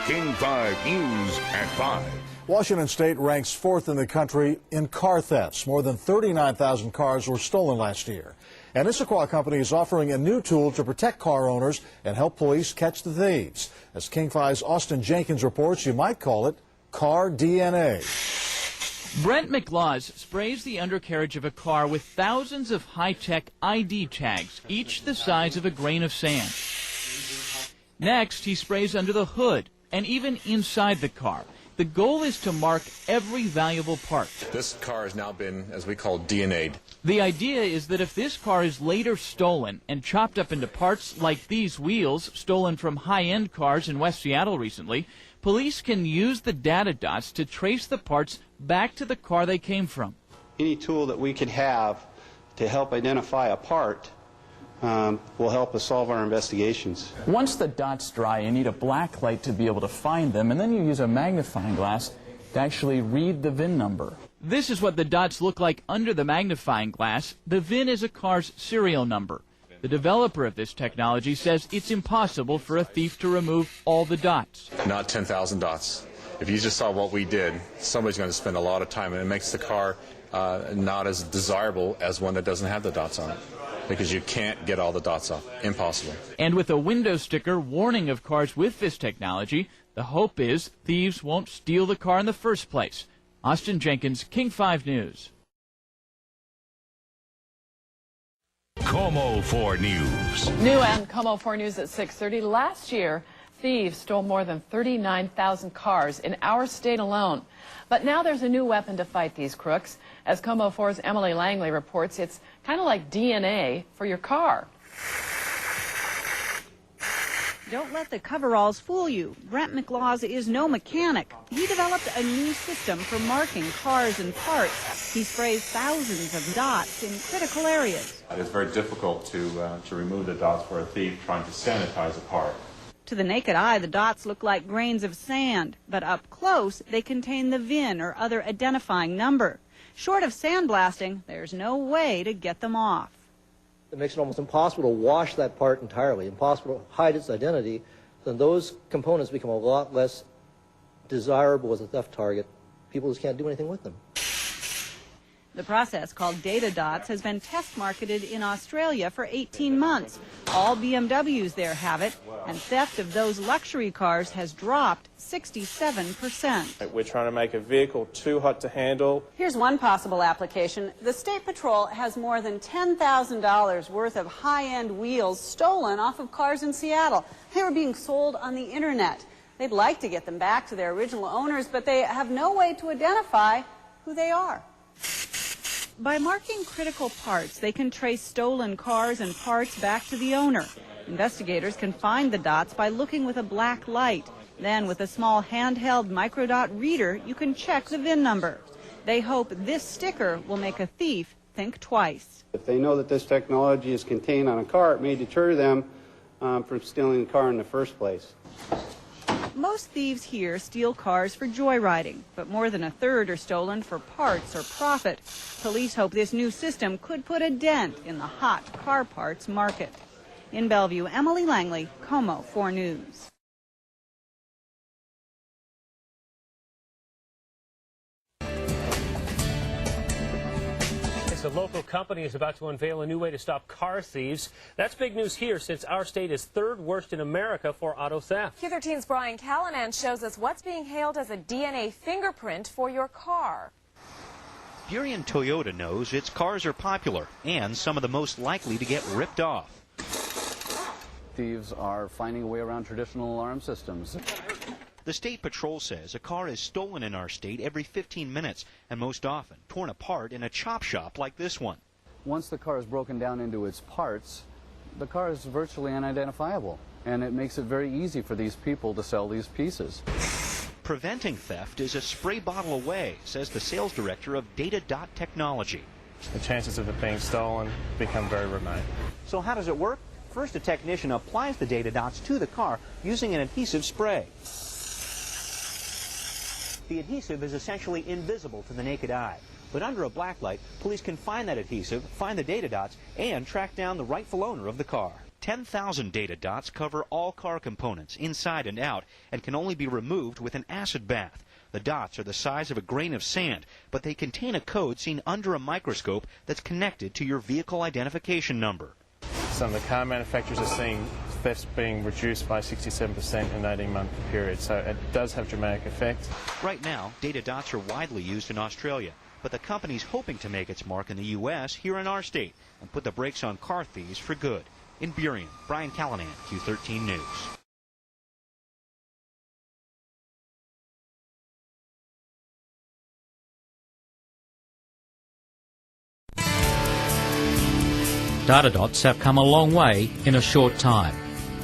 King 5 News at 5. Washington State ranks 4th in the country in car thefts. More than 39,000 cars were stolen last year. An Issaquah company is offering a new tool to protect car owners and help police catch the thieves. As King 5's Austin Jenkins reports, you might call it car DNA. Brent McLaws sprays the undercarriage of a car with thousands of high-tech ID tags, each the size of a grain of sand. Next, he sprays under the hood and even inside the car. The goal is to mark every valuable part. This car has now been, as we call, DNA'd. The idea is that if this car is later stolen and chopped up into parts like these wheels, stolen from high-end cars in West Seattle recently, police can use the DataDots to trace the parts back to the car they came from. Any tool that we could have to help identify a part will help us solve our investigations. Once the dots dry, you need a black light to be able to find them, and then you use a magnifying glass to actually read the VIN number. This is what the dots look like under the magnifying glass. The VIN is a car's serial number. The developer of this technology says it's impossible for a thief to remove all the dots. Not 10,000 dots. If you just saw what we did, somebody's going to spend a lot of time, and it makes the car not as desirable as one that doesn't have the dots on it, because you can't get all the dots off. Impossible. And with a window sticker warning of cars with this technology, the hope is thieves won't steal the car in the first place. Austin Jenkins, King 5 News. KOMO 4 News. New and KOMO 4 News at 6:30. Last year, thieves stole more than 39,000 cars in our state alone. But now there's a new weapon to fight these crooks. As KOMO 4's Emily Langley reports, it's kind of like DNA for your car. Don't let the coveralls fool you. Brent McLaws is no mechanic. He developed a new system for marking cars and parts. He sprays thousands of dots in critical areas. It's very difficult to remove the dots for a thief trying to sanitize a part. To the naked eye, the dots look like grains of sand, but up close, they contain the VIN or other identifying number. Short of sandblasting, there's no way to get them off. It makes it almost impossible to wash that part entirely, impossible to hide its identity. Then those components become a lot less desirable as a theft target. People just can't do anything with them. The process, called DataDots, has been test marketed in Australia for 18 months. All BMWs there have it, and theft of those luxury cars has dropped 67%. We're trying to make a vehicle too hot to handle. Here's one possible application. The State Patrol has more than $10,000 worth of high-end wheels stolen off of cars in Seattle. They were being sold on the internet. They'd like to get them back to their original owners, but they have no way to identify who they are. By marking critical parts, they can trace stolen cars and parts back to the owner. Investigators can find the dots by looking with a black light. Then, with a small handheld microdot reader, you can check the VIN number. They hope this sticker will make a thief think twice. If they know that this technology is contained on a car, it may deter them from stealing the car in the first place. Most thieves here steal cars for joyriding, but more than a third are stolen for parts or profit. Police hope this new system could put a dent in the hot car parts market. In Bellevue, Emily Langley, KOMO 4 News. A local company is about to unveil a new way to stop car thieves. That's big news here since our state is third worst in America for auto theft. Q13's Brian Callanan shows us what's being hailed as a DNA fingerprint for your car. Burien Toyota knows its cars are popular and some of the most likely to get ripped off. Thieves are finding a way around traditional alarm systems. The State Patrol says a car is stolen in our state every 15 minutes and most often torn apart in a chop shop like this one. Once the car is broken down into its parts, the car is virtually unidentifiable, and it makes it very easy for these people to sell these pieces. Preventing theft is a spray bottle away, says the sales director of DataDot technology. The chances of it being stolen become very remote. So how does it work? First, a technician applies the DataDots to the car using an adhesive spray. The adhesive is essentially invisible to the naked eye. But under a black light, police can find that adhesive, find the DataDots, and track down the rightful owner of the car. 10,000 DataDots cover all car components, inside and out, and can only be removed with an acid bath. The dots are the size of a grain of sand, but they contain a code seen under a microscope that's connected to your vehicle identification number. Some of the car manufacturers are seeing thefts being reduced by 67% in an 18-month period, so it does have dramatic effects. Right now, DataDots are widely used in Australia, but the company's hoping to make its mark in the U.S. here in our state and put the brakes on car thieves for good. In Burien, Brian Callanan, Q13 News. DataDots have come a long way in a short time.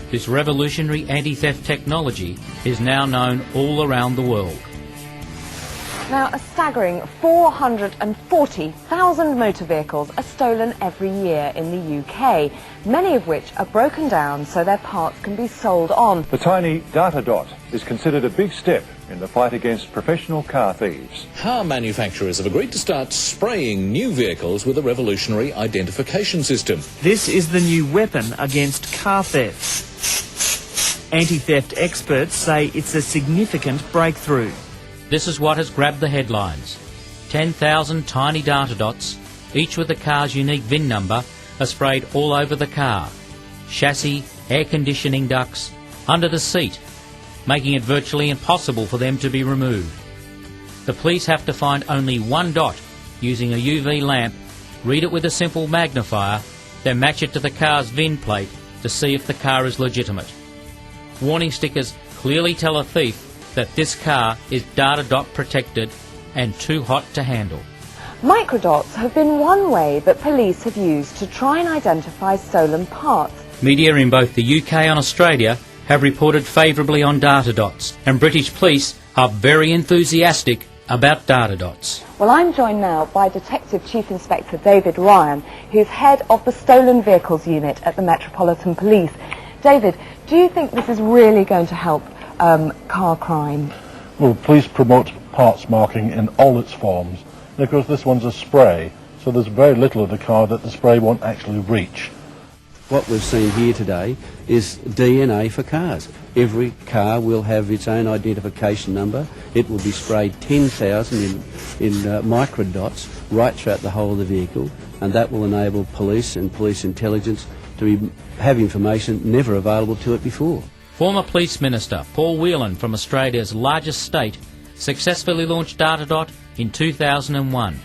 This revolutionary anti-theft technology is now known all around the world. Now, a staggering 440,000 motor vehicles are stolen every year in the UK, many of which are broken down so their parts can be sold on. The tiny DataDot is considered a big step in the fight against professional car thieves. Car manufacturers have agreed to start spraying new vehicles with a revolutionary identification system. This is the new weapon against car theft. Anti-theft experts say it's a significant breakthrough. This is what has grabbed the headlines. 10,000 tiny DataDots, each with the car's unique VIN number, are sprayed all over the car. Chassis, air conditioning ducts, under the seat, making it virtually impossible for them to be removed. The police have to find only one dot using a UV lamp, read it with a simple magnifier, then match it to the car's VIN plate to see if the car is legitimate. Warning stickers clearly tell a thief that this car is DataDot protected and too hot to handle. Microdots have been one way that police have used to try and identify stolen parts. Media in both the UK and Australia have reported favourably on DataDots, and British police are very enthusiastic about DataDots. Well, I'm joined now by Detective Chief Inspector David Ryan, who's head of the Stolen Vehicles Unit at the Metropolitan Police. David, do you think this is really going to help car crime? Well, police promote parts marking in all its forms. And of course, this one's a spray, so there's very little of the car that the spray won't actually reach. What we've seen here today is DNA for cars. Every car will have its own identification number. It will be sprayed 10,000 in microdots right throughout the whole of the vehicle, and that will enable police and police intelligence to have information never available to it before. Former Police Minister Paul Whelan from Australia's largest state successfully launched DataDot in 2001.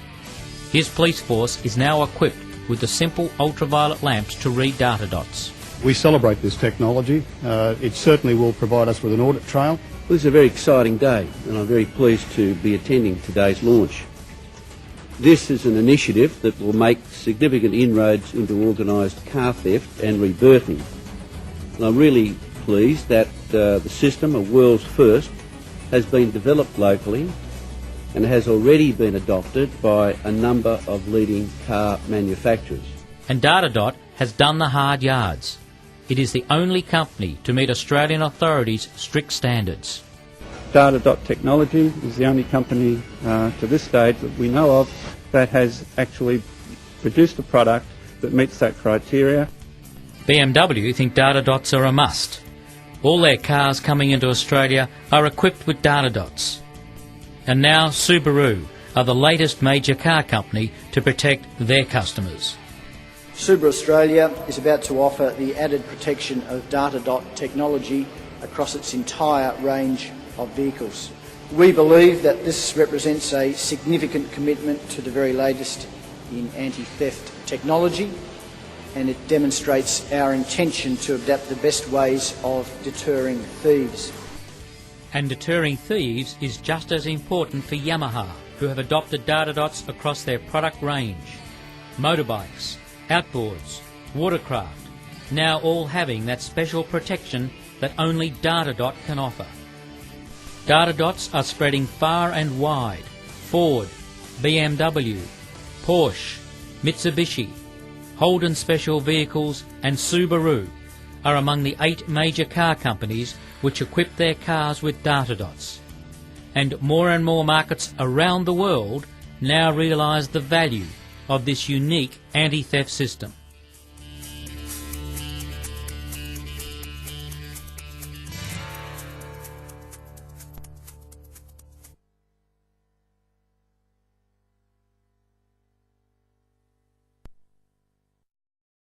His police force is now equipped with the simple ultraviolet lamps to read DataDots. We celebrate this technology. It certainly will provide us with an audit trail. This is a very exciting day, and I'm very pleased to be attending today's launch. This is an initiative that will make significant inroads into organised car theft and rebirthing. And I'm really pleased that the system, a world's first, has been developed locally and has already been adopted by a number of leading car manufacturers. And DataDot has done the hard yards. It is the only company to meet Australian authorities' strict standards. DataDot Technology is the only company to this stage that we know of that has actually produced a product that meets that criteria. BMW think DataDots are a must. All their cars coming into Australia are equipped with DataDots. And now Subaru are the latest major car company to protect their customers. Subaru Australia is about to offer the added protection of DataDot technology across its entire range of vehicles. We believe that this represents a significant commitment to the very latest in anti-theft technology, and it demonstrates our intention to adapt the best ways of deterring thieves. And deterring thieves is just as important for Yamaha, who have adopted DataDots across their product range. Motorbikes, outboards, watercraft, now all having that special protection that only DataDot can offer. DataDots are spreading far and wide. Ford, BMW, Porsche, Mitsubishi, Holden Special Vehicles and Subaru are among the 8 major car companies which equip their cars with DataDots. And more markets around the world now realise the value of this unique anti-theft system.